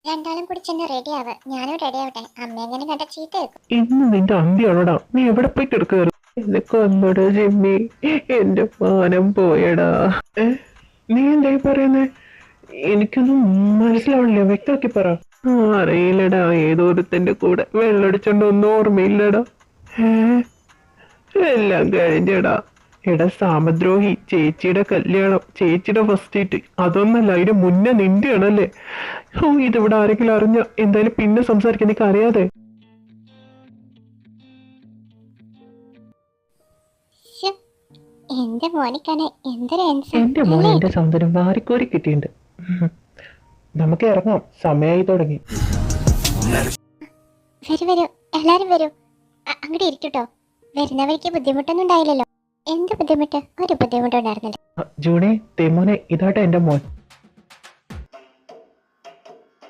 രണ്ടാളും കൂടി ചെന്ന് റെഡി ആവ്. ഞാനും റെഡി ആവട്ടെ. അമ്മ എങ്ങനെ കണ്ട ചീത്ത കേൾക്കും. ഇന്ന് നിന്റെ അന്ത്യമാണോടാ? നീ എവിടെ പോയി കിടക്കാറ്? എന്നെ കൊന്നോടാ ജിമ്മി, എന്റെ മാനം പോയടാ. ഏ നീ എന്തായി പറയുന്നേ? എനിക്കൊന്നും മനസ്സിലാവണില്ല, വ്യക്തമാക്കി പറ. അറിയില്ലടാ, ഏതോരുത്തന്റെ കൂടെ വെള്ളടിച്ചോണ്ട് ഒന്നും ഓർമ്മയില്ലടാ. ഏ എല്ലാം കഴിഞ്ഞടാ. എടാ സാമദ്രോഹി, ചേച്ചിയുടെ കല്യാണം, ചേച്ചിയുടെ ഫസ്റ്റ് ഡേറ്റ്, അതൊന്നല്ല, അതിന് മുന്നേ നിന്റെ ആണല്ലേ. ഓ, ഇതിവിടെ ആരെങ്കിലും അറിഞ്ഞ എന്തായാലും പിന്നെ സംസാരിക്കാൻ നിനക്ക് അറിയാതെ. ശ്ശോ, എന്റെ മോനിക്കാണ് എന്തൊരു എന്റെ മോനെ എന്റെ സൗന്ദര്യം വാരിക്കോരി കിട്ടിയിട്ടുണ്ട്. നമുക്ക് ഇറങ്ങാം, സമയമായി തുടങ്ങി. വരൂ വരൂ, എല്ലാരും വരൂ. അങ്ങോട്ട് ഇരിക്കട്ടോ. വരുന്ന വഴിക്ക് ബുദ്ധിമുട്ടൊന്നും ഉണ്ടായില്ലല്ലോ. എന്ത് ബുദ്ധിമുട്ട്? ഒരു ബുദ്ധിമുട്ടുണ്ടായിരുന്നില്ല. ജൂണി, തെമോനെ, ഇതാട്ടെ എന്റെ മോൻ.